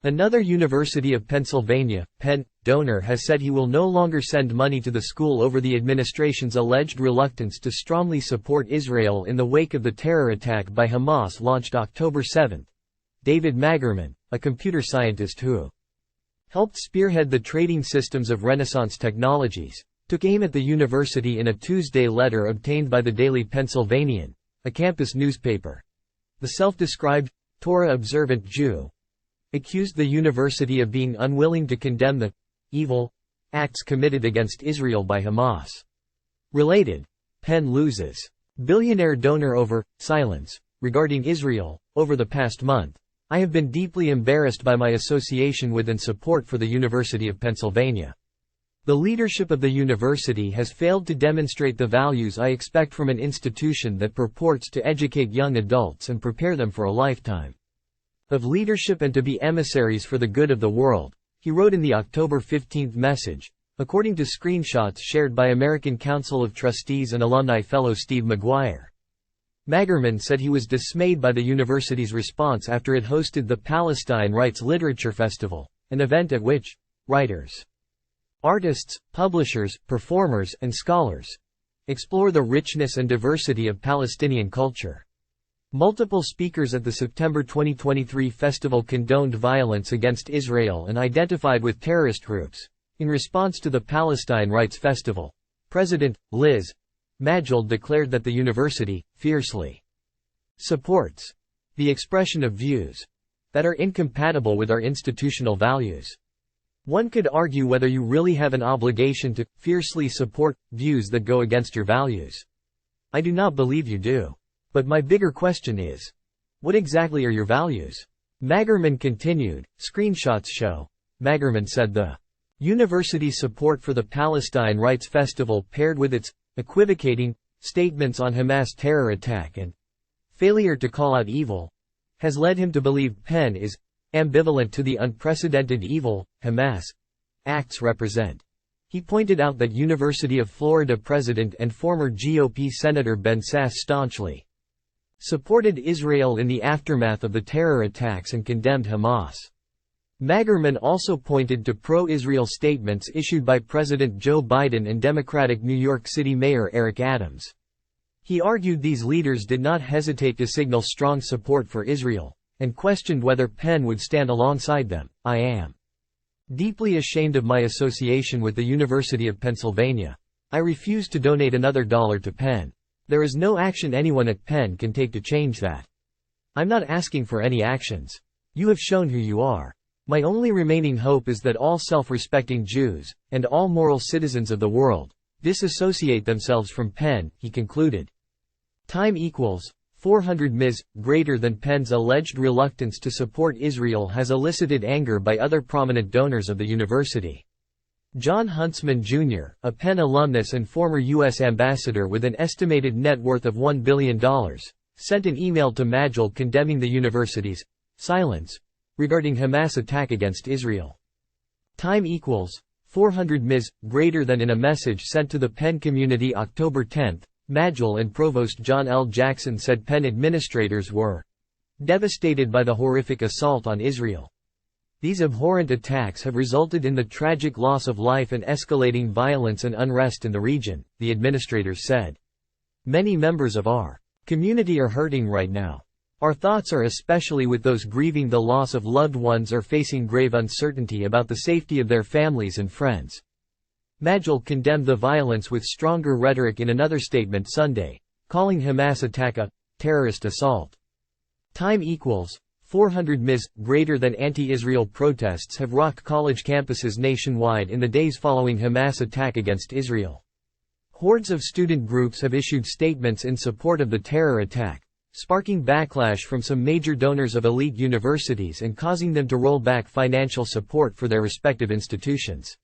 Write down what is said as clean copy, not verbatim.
Another University of Pennsylvania, Penn, donor has said he will no longer send money to the school over the administration's alleged reluctance to strongly support Israel in the wake of the terror attack by Hamas launched October 7. David Magerman, a computer scientist who helped spearhead the trading systems of Renaissance Technologies, took aim at the university in a Tuesday letter obtained by the Daily Pennsylvanian, a campus newspaper. The self-described Torah-observant Jew accused the university of being unwilling to condemn the evil acts committed against Israel by Hamas. Related, Penn loses billionaire donor over silence regarding Israel. Over the past month, I have been deeply embarrassed by my association with and support for the University of Pennsylvania. The leadership of the university has failed to demonstrate the values I expect from an institution that purports to educate young adults and prepare them for a lifetime of leadership and to be emissaries for the good of the world, he wrote in the October 15 message, according to screenshots shared by American Council of Trustees and Alumni fellow Steve McGuire. Magerman said he was dismayed by the university's response after it hosted the Palestine Writes Literature Festival, an event at which writers, artists, publishers, performers, and scholars explore the richness and diversity of Palestinian culture. Multiple speakers at the September 2023 festival condoned violence against Israel and identified with terrorist groups. In response to the Palestine Writes Festival, President Liz Maggiold declared that the university fiercely supports the expression of views that are incompatible with our institutional values. One could argue whether you really have an obligation to fiercely support views that go against your values. I do not believe you do. But my bigger question is, what exactly are your values? Magerman continued, screenshots show. Magerman said the university's support for the Palestine Writes Festival paired with its equivocating statements on Hamas terror attack and failure to call out evil has led him to believe Penn is ambivalent to the unprecedented evil Hamas acts represent. He pointed out that University of Florida president and former GOP Senator Ben Sasse staunchly supported Israel in the aftermath of the terror attacks and condemned Hamas. Magerman also pointed to pro-Israel statements issued by President Joe Biden and Democratic New York City Mayor Eric Adams. He argued these leaders did not hesitate to signal strong support for Israel, and questioned whether Penn would stand alongside them. I am deeply ashamed of my association with the University of Pennsylvania. I refuse to donate another dollar to Penn. There is no action anyone at Penn can take to change that. I'm not asking for any actions. You have shown who you are. My only remaining hope is that all self-respecting Jews, and all moral citizens of the world, disassociate themselves from Penn, he concluded. Time equals 400 ms. Greater than Penn's alleged reluctance to support Israel has elicited anger by other prominent donors of the university. John Huntsman, Jr., a Penn alumnus and former U.S. ambassador with an estimated net worth of $1 billion, sent an email to Maggiold condemning the university's silence regarding Hamas attack against Israel. Time equals 400 ms. Greater than. In a message sent to the Penn community October 10, Maggiold and Provost John L. Jackson said Penn administrators were devastated by the horrific assault on Israel. These abhorrent attacks have resulted in the tragic loss of life and escalating violence and unrest in the region, the administrators said. Many members of our community are hurting right now. Our thoughts are especially with those grieving the loss of loved ones or facing grave uncertainty about the safety of their families and friends. Maggiold condemned the violence with stronger rhetoric in another statement Sunday, calling Hamas attack a terrorist assault. Time equals 400 ms. Greater than. Anti-Israel protests have rocked college campuses nationwide in the days following Hamas attack against Israel. Hordes of student groups have issued statements in support of the terror attack, sparking backlash from some major donors of elite universities and causing them to roll back financial support for their respective institutions.